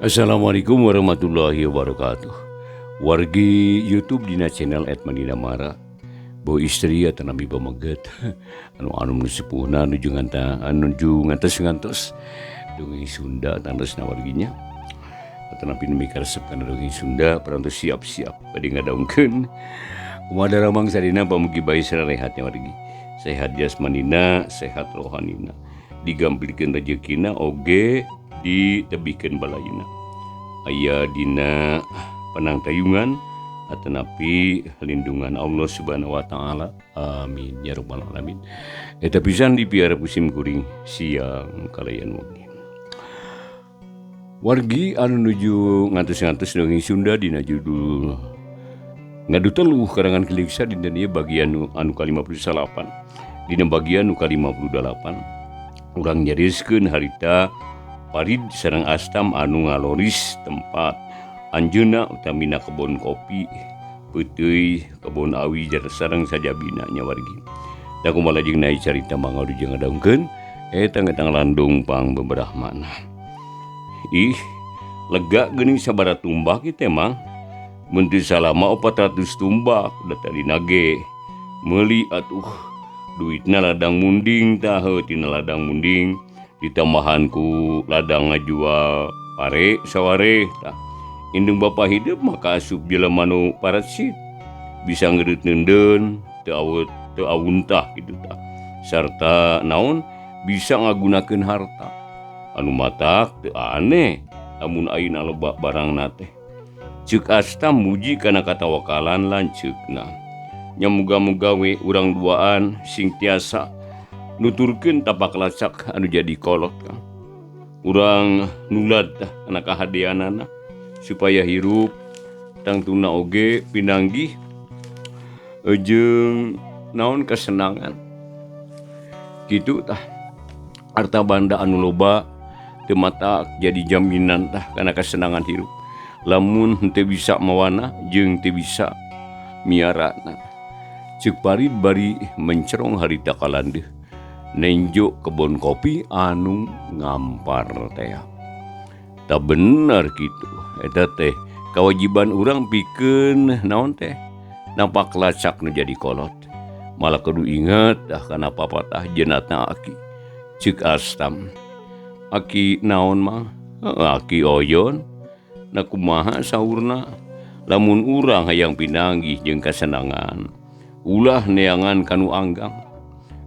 Assalamualaikum warahmatullahi wabarakatuh. Wargi YouTube dina channel @manina mara. Bo istri atau nabi pamaget anu nu sepuhna nuju ngantos dongeng Sunda tandos na warginya atau nabi nu mikaresep kana dongeng Sunda parantos siap-siap bade ngadaungkeun kumaha daramang sadina pamugi bae sarehatnya wargi. Sehat jasmanina, sehat rohanina. Digampilkeun rezekina oge ditebihkeun balayina. Aya dina penangtayungan atanapi lindungan Allah Subhanahu wa taala. Amin ya rabbal alamin. Eta pisan dipiara pusim kuring siang kalayan wengi. Wargi anu nuju ngantos-ngantos dongeng Sunda dina judul Ngadu Teluh karangan Kiliksa dina ieu bagian anu ka-58. Dina bagian anu ka-58 urang nyariskeun harita parid sareng astam anu ngaloris tempat anjeunna utamina kebon kopi, peuteuy kebon awi sareng sajabina nya wargi. Da kumaha lajeng naik carita mangadu jeung ngadaungkeun eta ngetang landung pang beberahmana. Ih, lega geuning sabaraha tumbak ieu teh mang. Mun teu salama 400 tumbak da tadina ge meuli atuh duitna ladang munding tah tina ladang munding ditambahan ku ladang ngajual pare saware tah. Indung bapa hidup maka asup jelema nu parasit bisa ngeureut neundeun teu awuntah kitu tah. Sarta naon bisa ngagunakeun harta anu matak teu aneh lamun ayeuna loba barangna teh. Ceuk astam muji kana katawakalan lanceukna. Nya muga-muga we urang duaan sing tiasa nuturkeun tapak lacak anu jadi kolot Kang. Urang nulad kana kahadeanana supaya hirup tangtuna oge pinanggih jeung naon kesenangan. Kitu tah. Harta banda anu loba teu matak jadi jaminan tah kana kesenangan hirup. Lamun henteu bisa mawana jeung teu bisa miarana. Ceuk parid bari mencerong harita kalandeuh nenjo kebon kopi anu ngampar teh. Tak bener kitu. Eta teh kewajiban urang pikeun naon teh? Napak lacak nu jadi kolot. Malah kudu inget kana papatah jenatna aki. Ceuk astam. Aki naon mah? Aki oyon. Na kumaha saurna? Lamun urang hayang pinanggih jeung kasenangan, ulah neangan kanu anggang.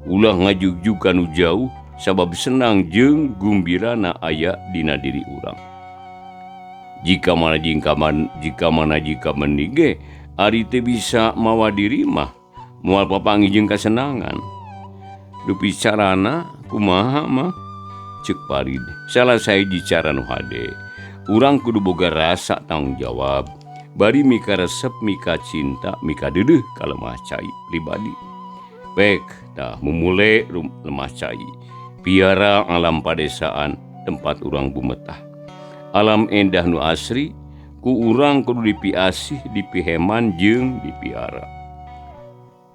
Ulah ngajugjug kanu jauh sabab senang jeung gumbirana aya dina diri urang. Jika mana menige ari teu bisa mawa diri mah moal papanggih jeung kasenangan. Dupi carana kumaha mah? Ceuk parid. Salah sahiji cara nu hade. Urang kudu boga rasa tanggung jawab. Bari mika resep, mika cinta, mika deudeuh ka lemah cai pribadi. Pek tah memule lemah cai. Piara alam padesaan tempat urang bumetah. Alam endah nu asri ku urang kudu dipiasih, dipiheman jeung dipiara.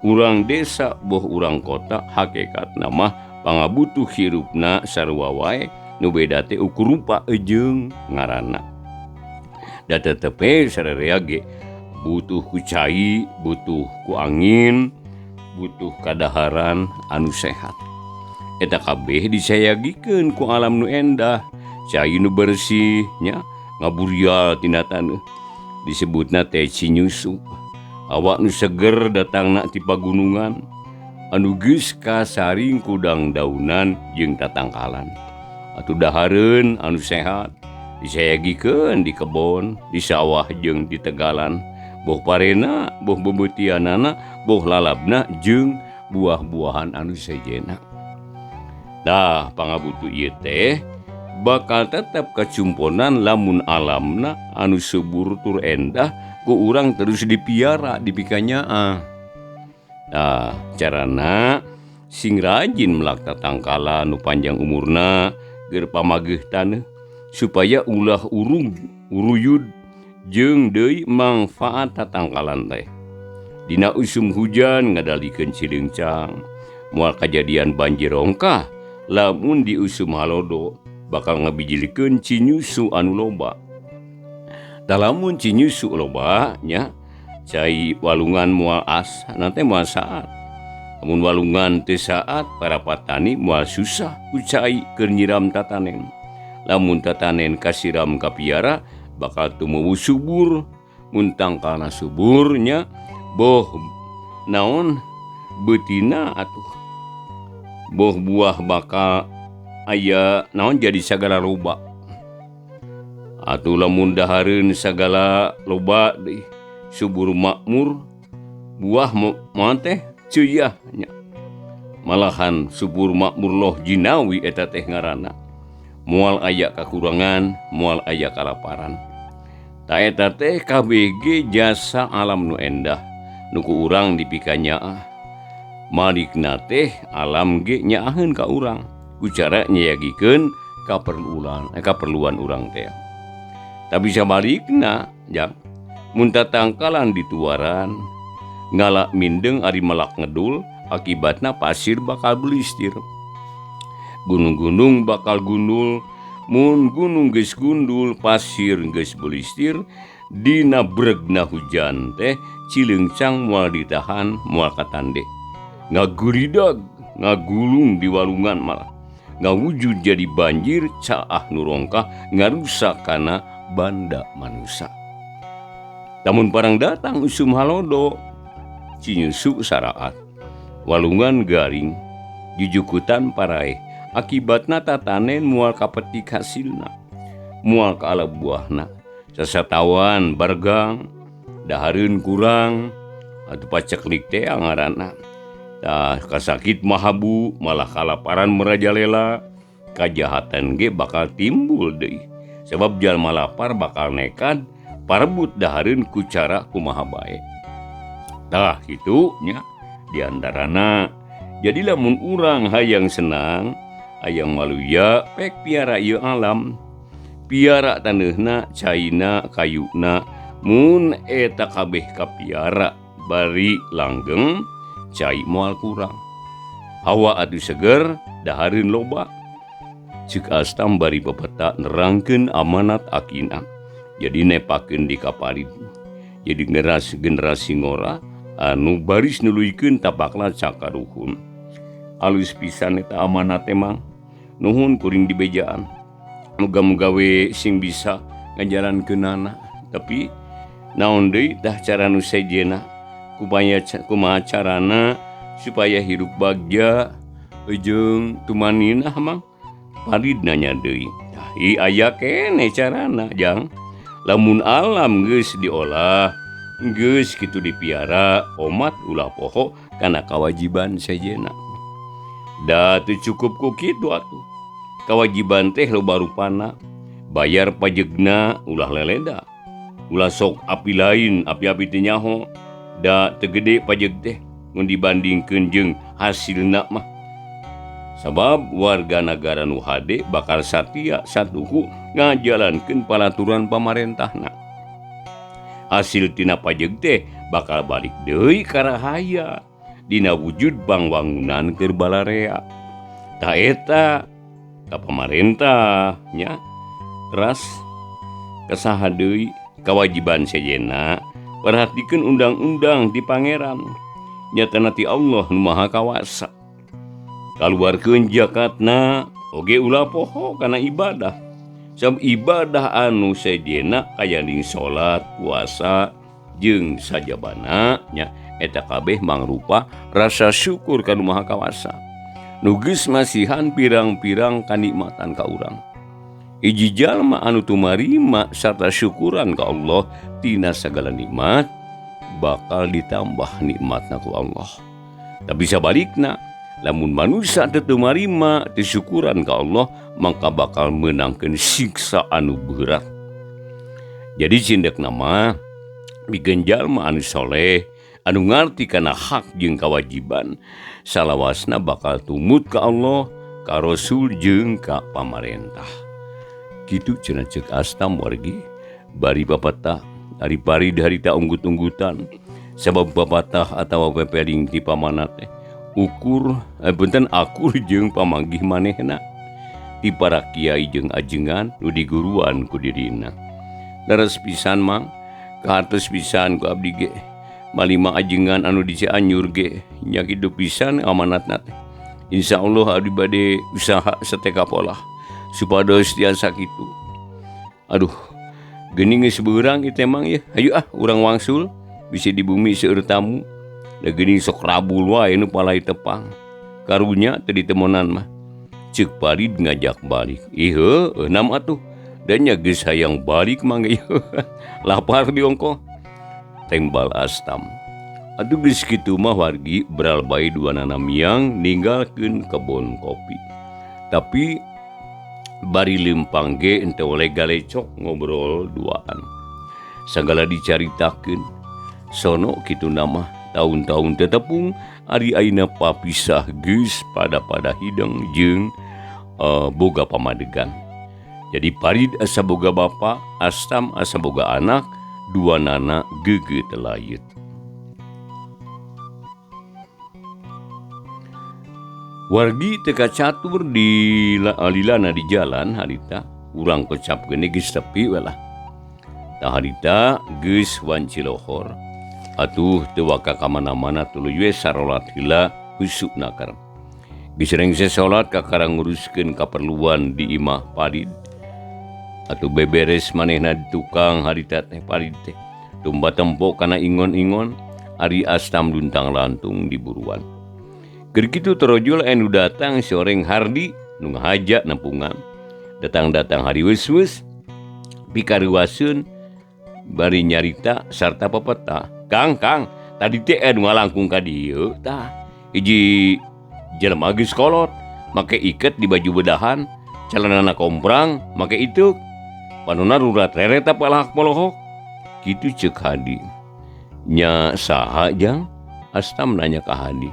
Urang desa boh urang kota hakikatna mah pangabutuh hirupna sarua wae nu beda teh ukur rupa jeung ngaranna. Da tetep sararea ge butuh ku cai, butuh ku angin, butuh kadaharan anu sehat. Eta kabeh disayagikeun ku alam nu endah, cai nu bersih nya ngaburial tina taneuh. Disebutna teh cinyusu. Awak nu seger datangna ti pagunungan anu geus kasaring ku daun-daunan jeung tatangkalan. Atuh dahareun anu sehat disayagikeun di kebon, di sawah jeung di tegalan. Boh parena, boh bebetianana, boh lalabna jeung buah-buahan anu sejena. Dah pangabutuh ieu teh bakal tetep kacumponan lamun alamna anu subur tur endah ku urang terus dipiara dipikanyaah. Nah, carana sing rajin melak tatangkala nu panjang umurna keur pamageuh taneuh supaya ulah uruyud jeung deui mangfaat tatangkalan teh. Dina usum hujan ngadalikeun cileungcang, moal kajadian banjir ongkah lamun di usum halodo bakal ngabijilikeun cinyusu anu loba. Lamun cinyusu loba nya cai walungan moal as nanti moal saat. Lamun walungan teu saat para patani moal susah ku cai keur nyiram tatanen. Lamun tatanen kasiram ka piara bakal tumuwuh subur. Mun tangkalna suburnya boh naon betina atuh. Boh buah bakal aya naon jadi sagala loba. Atuh lamun dahareun sagala loba deui subur makmur buah moal teh ceuyah nya. Malahan subur makmur loh jinawi eta teh ngaranna. Moal aya kakurangan, moal aya kalaparan. Ta eta teh KBG jasa alam nu endah nu ku urang dipikanyaah. Malikna teh alam ge nyaaheun ka urang ku cara nyayagikeun kaperluan urang teh. Tapi sabalikna jang mun tatangkalan dituaran ngalak mindeng ari melak ngedul akibatna pasir bakal belistir. Gunung-gunung bakal gundul, mun gunung geus gundul pasir geus belistir dina bregna hujan teh cileungcang moal ditahan moal katande. Ngaguridag, ngagulung di walungan malah. Ngawujud jadi banjir caah nu rongkah ngarusak kana banda manusia. Namun parang datang usum halodo, cinyusu saraat, walungan garing, jujukutan parai, akibatna tatanen mual kapetik hasilna, mual kaala buahna, sasatawan bargang, dahareun kurang, atuh paceklik teh ngaranna, tah kasakit mahabu, malah kalaparan merajalela, kajahatan ge bakal timbul deui. Sebab jalma lapar bakal nekad parebut dahareun ku cara kumaha bae. Tah kitu nya diantarana. Jadi lamun urang hayang senang, hayang maluya pek piara ieu alam. Piara taneuhna, caina, kayuna, mun eta kabeh kapiara bari langgeng, cai moal kurang. Hawa atuh seger, dahareun loba. Cik astam bari bapeta nerangkeun amanat akina. Jadi nepakeun di kapalit. Jadi generasi ngora anu baris nuluykeun tapakna cakaruhun. Alus pisan eta amanat emang. Nuhun kuring di bejaan. Muga-muga we sing bisa ngajalankeunana. Tapi naon deui tah cara nu sejena kumaha carana supaya hirup bagja jeung tumaninah mang. Parid nanya deui. Ieu aya keneh carana jang. Lamun alam geus diolah, geus kitu dipiara, omat ulah poho kana kawajiban sejenna. Da teu cukup ku kitu atuh. Kawajiban teh loba rupana. Bayar pajegna ulah leleda. Ulah sok api lain, api-api teu nyaho. Da teu gede pajeg teh mun dibandingkeun jeung hasilna mah. Sabab warga negara nu hade bakal satia satuhu ngajalankeun palaturan pamarentahna. Hasil tina pajeg teh bakal balik deui ka rahaya dina wujud bangunan keur balarea. Tah eta ka pamarentah nya ras kasaha deui kawajiban sejenna perhatikeun undang-undang di pangeran nyatana ti Allah nu Maha Kawasa. Kaluarkeun zakatna oge ulah poho kana ibadah. Sabab ibadah anu sejenna kayading salat, puasa jeung sajabana nya eta kabeh mangrupa rasa syukur ka Nu Maha Kawasa. Nu geus masihan pirang-pirang kanikmatan ka urang. Hiji jalma anu tumarima sarta syukuran ka Allah tina sagala nikmat bakal ditambah nikmatna ku Allah. Tapi sabalikna lamun manusia teu marima teu syukuran ka Allah maka bakal meunangkeun siksa anu berat. Jadi cindekna mah bigeun jalma anu soleh anu ngarti kana hak jeung kawajiban salawasna bakal tumut ka Allah, ka Rasul jeung ka pamarentah. Kitu cenah ceuk astam wargi bari bapatah ari parid harita unggut-unggutan sabab bapatah atawa pepeling ti pamanah teh akur jeung pamanggih manehna ti para kiai jeung ajengan nu diguruan ku dirina. leres pisan mang kahartos pisan ku abdi ge malima ajengan anu di Cianjur ge nya kitu pisan amanatna teh insyaallah abdi bade usaha sateka pola supados tiasa kitu. Aduh geuning geus beurang ieu teh mang ya hayu urang wangsul bisi di bumi seueur tamu da geuning sok rabul wae nu palai tepang karunya teu ditemonan mah ceuk Parid ngajak balik heuh eunam atuh dan nya geus hayang balik mangga ieu lapar di ongko tembal Astam. Atuh geus kitu mah wargi beral bae duanana miang ninggalkeun kebon kopi. Tapi bari lempang ge ente oleh galecok ngobrol duaan. Sagala dicaritakeun sono kitu nama tahun-tahun tetepung ari ayeuna papisah geus pada hideng jeung boga pamadegan. Jadi Parid asa boga bapa, Astam asa boga anak, duanana geugeu telayet. Wargi teka catur di alilana di jalan harita urang kocap gene geus tepi welah. Tah harita geus wancilohor. Atuh teu waka ka mana-mana tuluy we sarolat heula husukna karep. Geus rengse salat kakarang nguruskeun kaperluan di imah Parid. Atuh beberes manehna di tukang harita teh Parid teh. Tumba tempo kana ingon-ingon ari Astam luntang lantung di buruan. Keur kitu torojul anu datang soreng Hardi nu ngahajak nempungan. Datang-datang hari weus-weus pikareuaseun bari nyarita sarta pepeta. Kang, tadi teh anu ngalangkung ka dieu tah. Hiji jelema geus kolot, make iket di baju bedahan, celanana komprang, make ituk. Panonna rurat reret palahak polohok. Kitu ceuk Hadi. Nya saha jang? Astam nanya ka Hadi.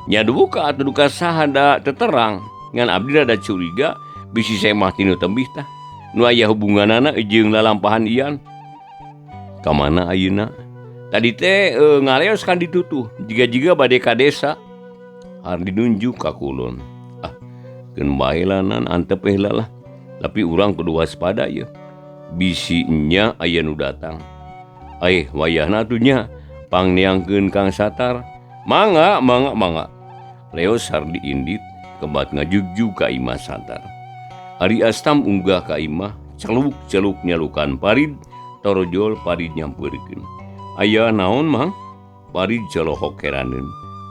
Nya duka atuh duka saha da teterang ngan abdi da curiga bisi semah tinu tembih tah nu aya hubunganana jeung lalampahan ian. Ka mana ayeuna? Tadi teh ngaleos kan ditutuh jiga-jiga bade ka desa. Hardi nunjuk ka kulon. Keun bae lanan antep heula lah. Tapi urang kudu waspada ye. Bisi nya aya nu datang. Wayahna atuh nya pangneangkeun Kang Satar. Mangga. Leos Hardi indit kebat ngajugjug ka imah Satar. Ari Astam unggah ka imah celuk nyalukan Parid torojol Parid nyampeurkeun. Aya naon mang? Parid celohok heraneun.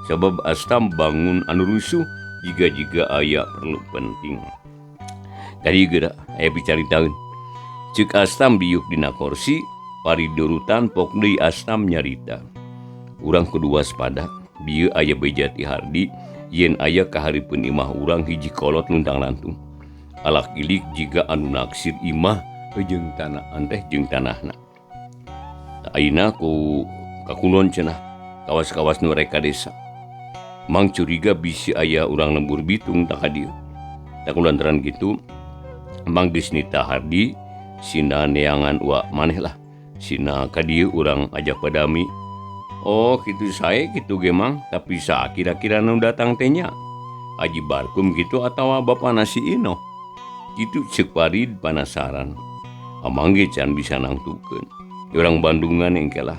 Sabab Astam bangun anu rusuh jiga-jiga aya perlu penting. Tadi geura aya bicaritaeun. Ceuk Astam biuk dina kursi, Parid durutan pok deui Astam nyarita. Urang kudu waspada, bieu aya beja ti Hardi yen aya kahareupeun imah urang hiji kolot luntang lantung. Alak ilik jiga anu naksir imah jeung tanah anteh jeung tanahna. Ayeuna ku kakulon cenah kawas-kawas nu reka desa. Mang curiga bisi aya urang lembur bitung tah ka dieu. Da kulantaran kitu Mang geus nita Hardi sina neangan wa maneh lah. Sina ka dieu urang ajak padami. Oh kitu sae kitu ge Mang, tapi sa kira-kira nu datang teh nya? Haji Barkum kitu atawa bapana si Ino? Kitu ceuk Parid panasaran. Amang ge can bisa nangtukeun. Urang Bandungan engke lah.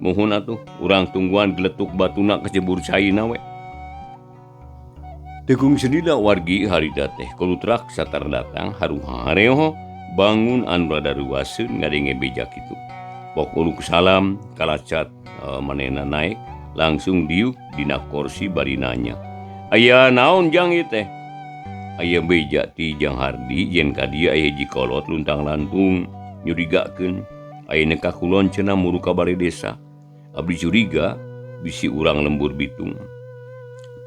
Muhun atuh urang tungguan geletuk batuna kecebur caina we. Tegung sedila wargi harita teh kulutrak Satar datang haruha hareho bangun anu rada ruaseun ngadenge beja kitu. Pok uluk salam kalacat manehna naik langsung diuk dina kursi bari nanya. Aya naon jang ieu teh? Aya beja ti Jang Hardi yen ka dieu aya hiji kolot luntang lantung nyurigakeun. Ayeuna ka kulon cenah muru ka balai desa. Abdi curiga bisi urang lembur bitung.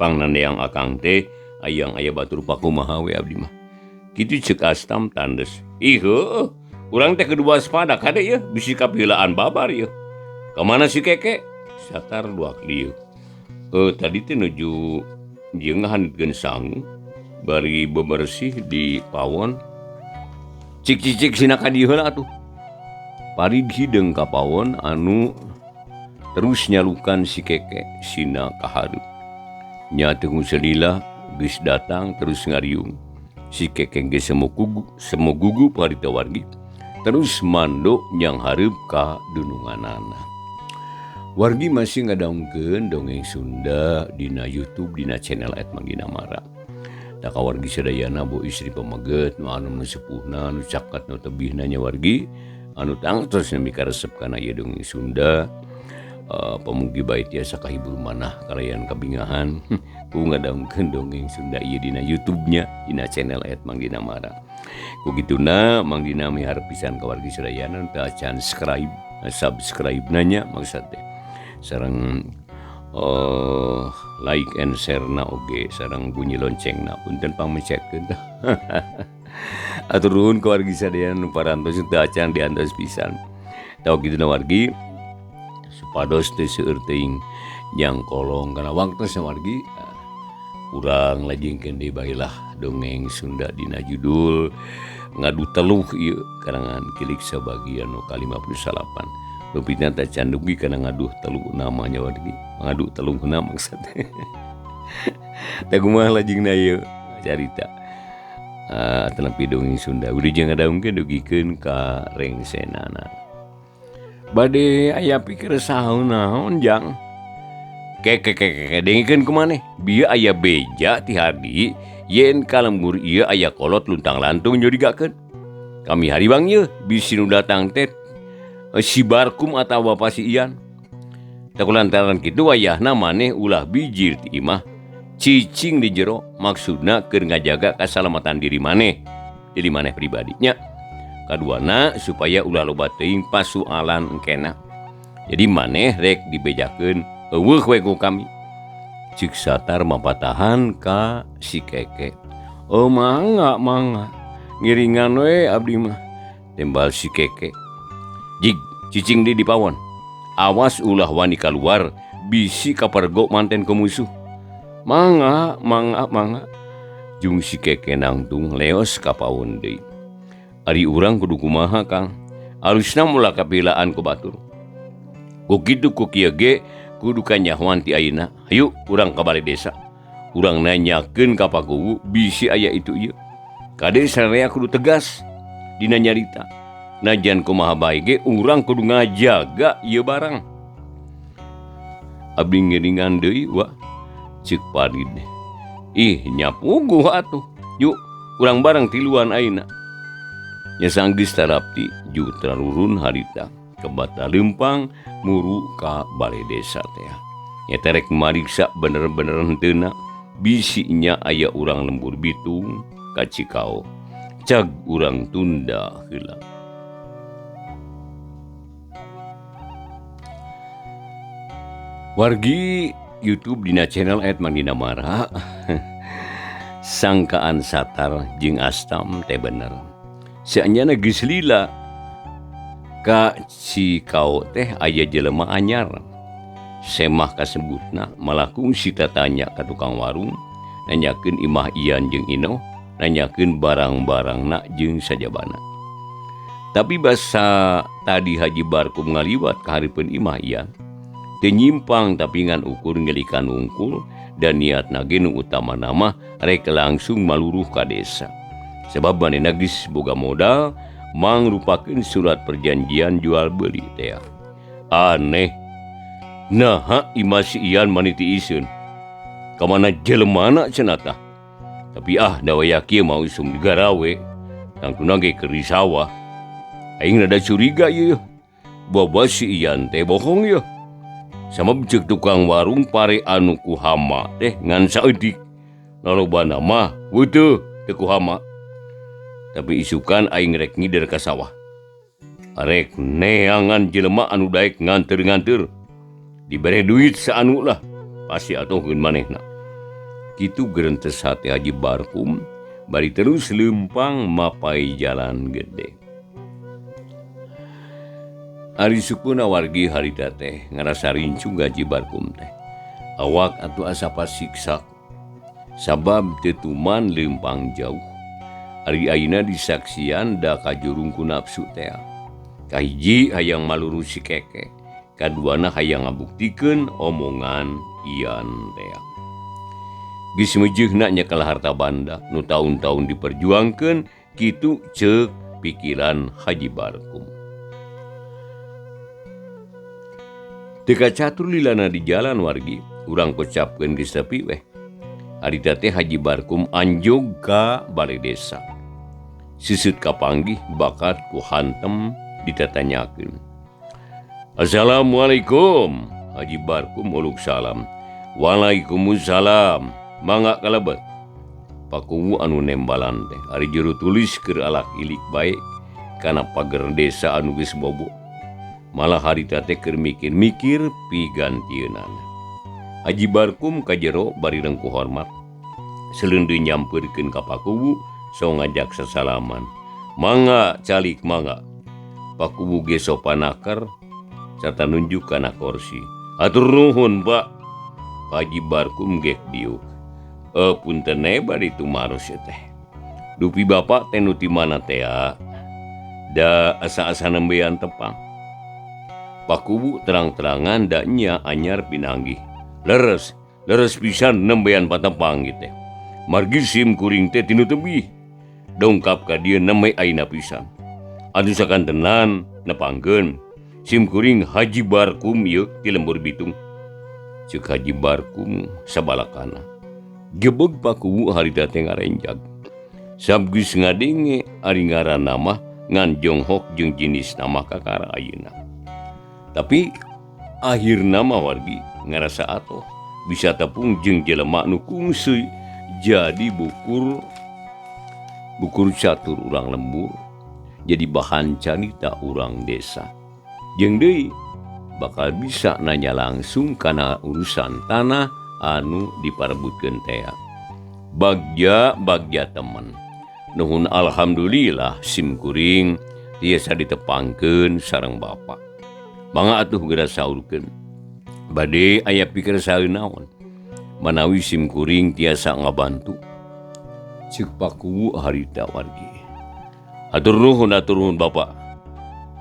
Pangnaneang akang teh ayang aya batur pakumaha we abdi mah. Kitu ceuk Astam tandes. Heuh, urang teh kudu waspada kade ye bisi kapieulaan babar ye. Ka mana si Keke? Satar duak lieu. Tadi teh nuju jeungahan gensang bari bebersih di pawon. Cik sina ka dieu heula atuh. Parid hideung ka pawon anu terus nyalukan si Keke sina ka hareup. Nya teu selila geus datang terus ngariung. Si Keke ge semu gugup harita wargi. terus mandok yang hareup ka dununganana. Wargi masih ngadaungkeun dongeng Sunda dina YouTube dina channel @manggina mara. Da ka wargi sadayana bu istri pamaget nu anu sepuhna nu caket nu tebihna nya wargi anu tangtos nami karesep kana ieu dongeng Sunda. Pamugi bae tiasa kahibur manah kalayan kabingahan ku ngadaungkeun dongeng Sunda ieu dina YouTube-nya dina channel @manggina mara. Ku kituna manggina miharep pisan ka wargi sadayana teu acan subscribe nanya maksud teh sareng like and share na oge sareng bunyi lonceng na punten pamecetkeun tah. Atur nuhun ka wargi sadayana nu parantos teu acan diantos pisan. Tau kituna wargi supados teu seueur teuing nyangkolong kana waktos wargi urang lajengkeun deui baheula dongeng Sunda dina judul Ngadu Teluh ieu karangan Kilik Sabagian nu ka-58. Lupitna teh can dugi kana ngaduh teluh namanya wargi. Ngadu teluhna maksudna. Teh kumaha lajengna ieu carita. Atanapi dongeng Sunda uri jeung ngadaungkeun dugikeun ka rengsenana. Bade aya pikir sahaun naon jang? Dengikeun kumaneh? Bieu aya beja ti hadi yen kalembur ieu aya kolot luntang lantung nyurigakeun. Kami hariwang ieu bisi nu datang teh si Barkum atawa si Ian. Takulantaran kitu wayahna maneh ulah bijir ti imah cicing di jero maksudna keur ngajaga kasalamatan diri maneh jadi maneh pribadinya. Kaduana supaya ulah loba teuing pasualan engkena. Jadi maneh rek dibejakeun eueuh we ku kami. Cik satar mapatahan ka si Keke. Oh mangga ngiringan we abdi mah. Tembal si Keke. Jig cicing di pawon. Awas ulah wani kaluar bisi kapergok manten ke musuh. Mangga. Jung si Keke nangtung leos ka pawon deui. Ari urang kudu kumaha Kang? Alusna mula kapilaan ku batur. Ku kitu ku kieu ge kudu kanyahoan ti ayeuna. Hayu urang ka balai desa. Urang nanyakeun ka pakuwu bisi aya itu ieu. Kade sarea kudu tegas dina nyarita. Najan kumaha bae ge urang kudu ngajaga ieu barang. Abdi ngeuningan deui wa ceuk Parid. Ih nyapuguh atuh. Yuk urang bareng tiluan ayeuna. Nya sanggis tarapti ju tarurun harita kebata lempang muru ka balai desa teh. Nya terek mariksa bener-bener henteuna bisinya aya urang lembur bitung ka Cikao. Cag urang tunda heula. Wargi YouTube dina channel @manggina mara. Sangkaan satar jeung astam teh bener. Saanyana geus lila ka Cikao teh aya jelema anyar. Semah kasebutna malakung sita tanya ka tukang warung nanyakeun imah Ian jeung Ino, nanyakeun barang-barangna jeung sajabana. Tapi basa tadi Haji Barkum ngaliwat ka hareupeun imah Ian. Teu nyimpang tapi ngan ukur ngelikan wungkul dan niatna ge nu utama nama rek langsung maluruh ka desa. Sebab manehna geus boga modal mangrupakeun surat perjanjian jual beli teh. Aneh. Naha imah si Ian mani ti iseun. Ka mana jelemana cenah tah. Tapi dawaya kieu mau sum digarawe. Tangtuna ge keur di sawah. Aing rada curiga ieu. Boba si Ian teh bohong ieu. Sama ceuk tukang warung pare anu ku hama teh ngan saeutik. Nalobana mah weuteung teu ku hama. Tapi isukan aing rek ngider ka sawah. Arek neangan jelema anu daek nganteur-nganteur. Dibere duit saanu lah, pasti atohkeun manehna. Kitu geurentes hate Haji Barkum, bari terus lempang mapai jalan gede. Ari supuna wargi harita teh ngarasa rincung Haji Barkum teh. Awak atuh asa pasiksa. Sabab teu tuman lempang jauh. Ari ayeuna disaksian da kajurung ku nafsu teh. Kahiji hayang maluru si Keke, kaduana hayang ngabuktikeun omongan Ian teh. Geus meujeuhna nya kala harta banda nu taun-taun diperjuangkeun kitu ceuk pikiran Haji Barkum. Teka catur lilana di jalan wargi, urang kocapkeun geus tepi weh. Harita teh Haji Barkum anjog ka balai desa. Sisut kapanggih bakat ku hantem ditatanyakeun. Assalamualaikum. Haji Barkum uluk salam. Waalaikumsalam. Mangga kalebet. Pakuwu anu nembalan teh ari juru tulis keur alak ilik bae kana pager desa anu geus bobo. Malah harita teh keur mikir-mikir pigantieunana. Haji Barkum ka jero bari rengku hormat. Seleundeung nyampeurkeun ka Pakuwu so ngajak sasalaman. Mangga calik mangga. Pakuwu ge sopanakar sarta nunjuk kana kursi. Atur nuhun Pak. Haji Barkum gek diuk. Punten bari tumaros teh. Dupi bapak teh nu ti mana teh da asa-asa nembean tepang. Pakuwu terang-terangan da nya anyar pinanggih. Leres pisan nembean patepang gitu. Margi sim kuring teh tinu tebih. Dongkap ka dieu nembe aina pisan. Anu sakantenan nepangkeun sim kuring Haji Barkum ieu ti Lembur Bitung. Ceuk Haji Barkum sabalakana. Gebeg Pakuwu harita teh ngarenjag. Sabgeus ngadenge ari ngaranna mah ngan jonghok jeung jenis nama kakara ayeuna. Tapi akhirna mah wargi ngarasa atoh bisa tepung jeung jelema nu kungsi jadi bukur catur urang lembur, jadi bahan carita urang desa. Jeung deui bakal bisa nanya langsung kana urusan tanah anu diparebutkeun teh. Bagja temen. Nuhun alhamdulillah sim kuring tiasa ditepangkeun sareng bapak. Mangga atuh geura saurkeun. Bade aya pikir saeunaon. Manawi sim kuring tiasa ngabantu. Ceuk Pakuwu harita wargi. Atur nuhun bapak.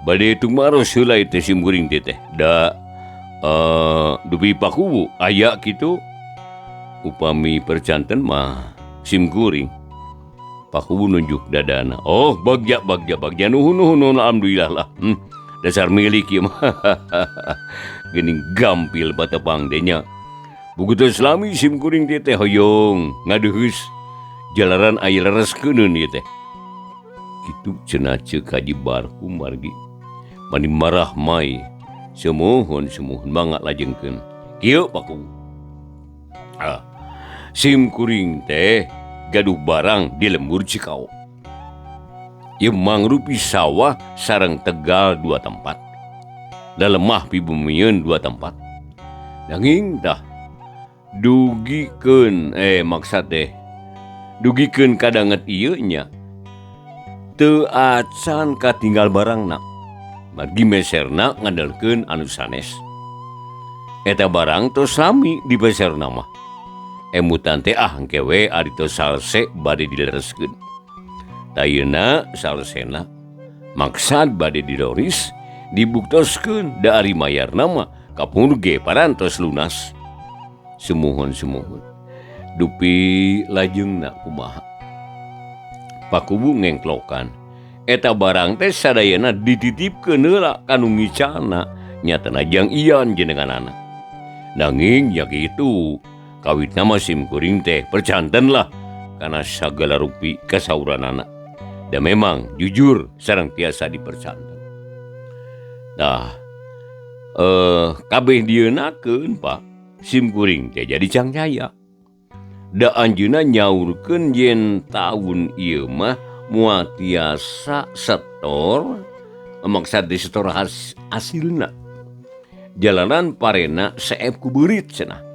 Bade tumaros heula teh sim kuring teh. Da dupi Pakuwu aya kitu upami percanten mah sim kuring. Pakuwu nunjuk dadana. Oh bagja nuhun alhamdulillah lah. Dasar milik ieu mah. Geuning gampil batepang deh nya. Buku selami sim kuring teh hoyong ngadeheus jalaran aya lereskeun ieu teh. Kitu cenah ceuk Haji Barkum margi. Mani marah mai. Semohon mangga lajengkeun. Kieu Pakuwu. Sim kuring teh gaduh barang di Lembur Cikau. Ieu mangrupi sawah sareng Tegal 2 tempat. Da lemah pibumieun 2 tempat. Nanging dah dugikeun dugikeun kadanget ieu nya teu acan katinggal barangna. Margi meserna ngandelkeun anu sanes. Eta barang tos sami dibeserna mah. Emutan teh engke we ari tos salse bade dilereskeun. Tayeuna salsena maksad bade didoris dibuktoskeun da ari mayarna mah kapung ge parantos lunas. Semuhun. Dupi lajengna kumaha. Pakuwu ngengklokan. Eta barang teh sadayana dititipkeun heula kanu ngicana nyatana jang ian jenenganana. Nanging ya kitu kawitna mah sim kuring teh percanten lah kana sagala rupi kasauranana. Da memang jujur sareng tiasa dipercanten. Nah, kabeh dieunakeun Pak sim kuring teh jadi cangjaya. Da anjeunna nyaurkeun yen taun ieu mah moal tiasa setor maksad di setor hasilna. Jalanan parena seep ku beurit cenah.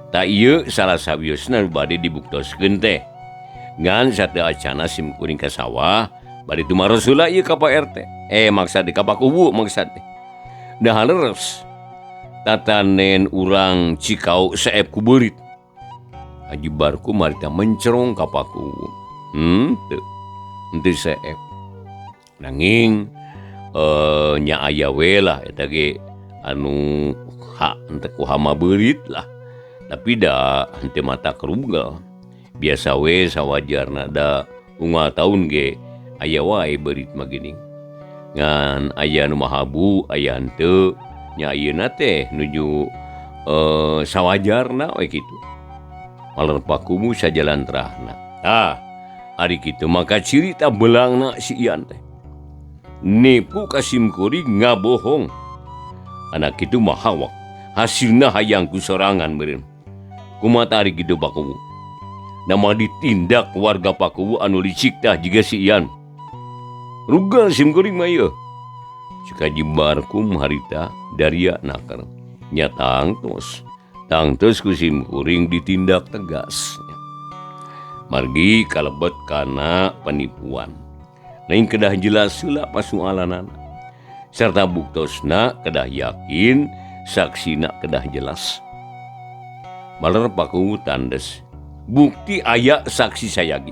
Ta ieu salah sawiosna bade dibuktoskeun teh. Ngan sateu acana sim kuring ka sawah bade tumaros heula ieu ka Pak RT. Maksad ka Pakuwu maksad teh. Da leres tatanen urang Cikau seep ku beurit. Haji Barkum harita mencerong ka Pakuwu. Teu seep. Nanging nya aya we lah eta ge anu hak henteu ku hama beurit lah. Tapi da henteu mata kerugel. Biasa we sawajarna da unggal taun ge aya wae beurit mah geuning. Ngan aya nu mahabu, aya henteu, nya ayeuna teh nuju sawajarna we kitu. Maler pakumu sajalan terahna. Ari kitu maka cirita belangna si Ian teh. Nipu ka simkuring ngabohong. Anak kitu mah hawak. Hasilna hayang ku sorangan meureun. Kumaha ari kitu pakumu. Nama ditindak warga Pakuwu anu licik tah jiga si Ian. Rugal simkuring mah ieu. Cikaji barkum harita daria nakar. Nya tangtos ku simkuring ditindak tegas. Margi kalebet kana penipuan. Lain kedah jelas heula pasualanana. Serta buktosna kedah yakin, saksina kedah jelas. Maler Pakuwu tandes. Bukti aya saksi sayagi.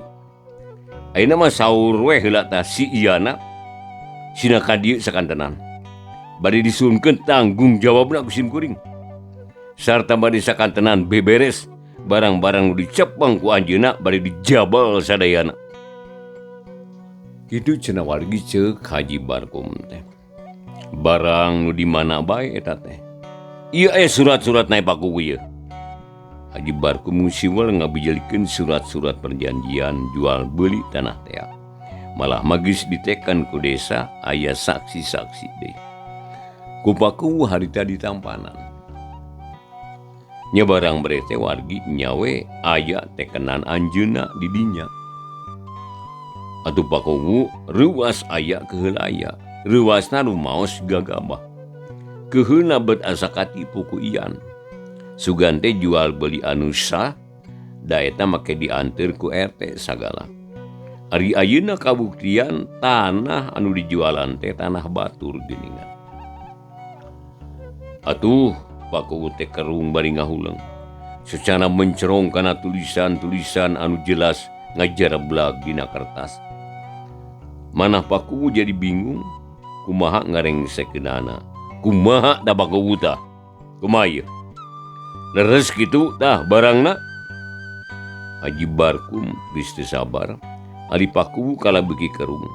Ayeuna mah saur we heula tah si Iana sina ka dieu sakantenan. Bari disuunkeun tanggung jawabna ku simkuring. Sarta bari sakantenan beberes barang-barang nu dicepeng ku anjeunna bari dijabal sadayana. Kitu cenah wargi ceuk Haji Barkum teh. Barang nu di mana bae eta teh. Ieu surat-surat naik Pakuwu ieu. Haji Barkum siwal ngabijalikeun surat-surat perjanjian jual beli tanah teh. Malah magis ditekan ku desa aya saksi-saksi deui. Ku Pakuwu harita ditampanan. Nya barang berete wargi nyawe aya tekenan anjeunna di dinya. Atuh Pakuwu ruas aya keheula aya. Ruasna nu maos gagabah. Keheulna bet asa katipu ku Ian. Sugan teh jual beli anu sah, da eta make dianteur ku RT sagala. Ari ayeuna kabuktian tanah anu dijualan teh tanah batur geuningan. Atuh Pakuwu teh kerung bari ngahuleng. Secara mencerong kana tulisan-tulisan anu jelas ngajareblag dina kertas. Manah Pakuwu jadi bingung, kumaha ngarengsekeunana. Kumaha da Pakuwu tah? Kumaha ieu? Leres gitu tah barangna. Haji Barkum geus teu sabar. Ari Pakuwu kala beuki kerung.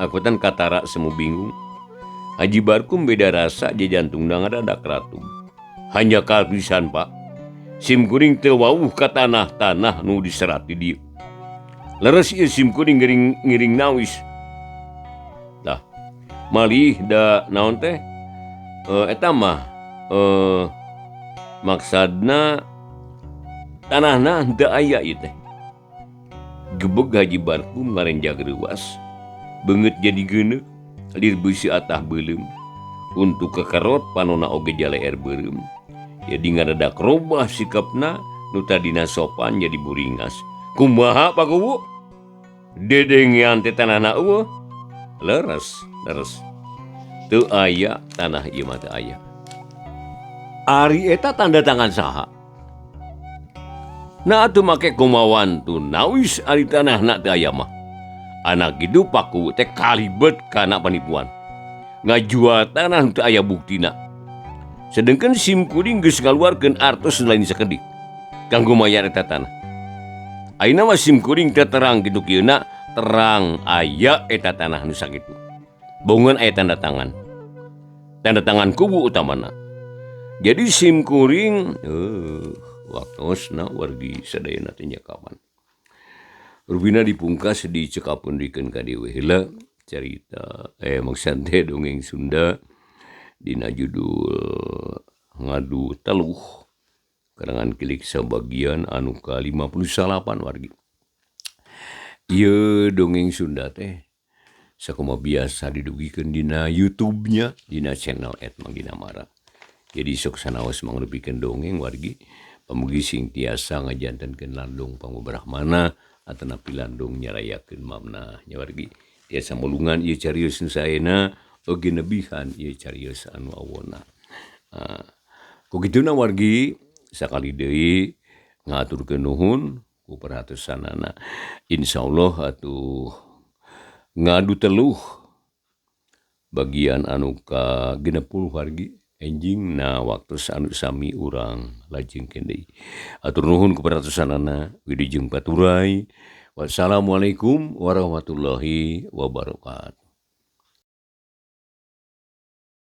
Akutan katara semu bingung. Haji Barkum beda rasa je jantungna ngadadak ratub. Hanya kalpisan Pak. Simkuring teu wawuh ka tanah-tanah nu diserat di dieu. Leres ieu simkuring ngiring nawis. Tah malih da naon teh? Eta mah maksadna tanahna henteu aya ieu teh. Gebeg Haji Barkum ngarenjag ruas. Beungeut jadi geuneuk, lir beusi atah beuleum. Untuk kekerot panonna oge jaleer beureum. Jadi ngadadak robah sikapna nu tadina sopan jadi buringas. Kumaha Pakuwu? Dedengean teh tanahna eueuh. Leres. Teu aya tanah ieu mah teu aya. Ari eta tanda tangan saha? Nah atuh make kumawan tu nawis ari tanahna teu aya mah. Anak kitu Pakuwu teh kalibet kana penipuan. Ngajual tanah teu aya buktina. Sedengkeun simkuring geus ngaluarkeun artos lain sakedik kanggo mayar eta tanah. Ayeuna mah simkuring teh terang kitu kieuna terang aya eta tanah nu sakitu. Bongeun aya tanda tangan. Tanda tangan kubu utamana. Jadi simkuring waktosna wargi sadayana teh nya kawan. Rubina dipungkas dicekapundikeun ka dieu heula carita maksud teh dongeng Sunda dina judul Ngadu Teluh karangan Kilik Sabagian anu ka-58 wargi. Ieu dongeng Sunda teh sakumaha biasa didugikeun dina YouTube-nya dina channel @manggina-mara. Jadi sok sanaos mangrupikeun dongeng wargi pamugi sing tiasa ngajantenkeun landung pangubrahmana atanapi landung nyarayakeun mamna nya wargi. Tiasa mulungan ieu carios nu saena oge nebihan ieu carios anu awona. Ku kituna wargi sakali deui ngaturkeun nuhun ku perhatosanana. Insyaallah atuh ngadu teluh bagian anu ka 60 wargi enjing na waktu anu sami urang lajengkeun deui. Atur nuhun ku perhatosanana wilujeng baturai Wassalamualaikum warahmatullahi wabarakatuh.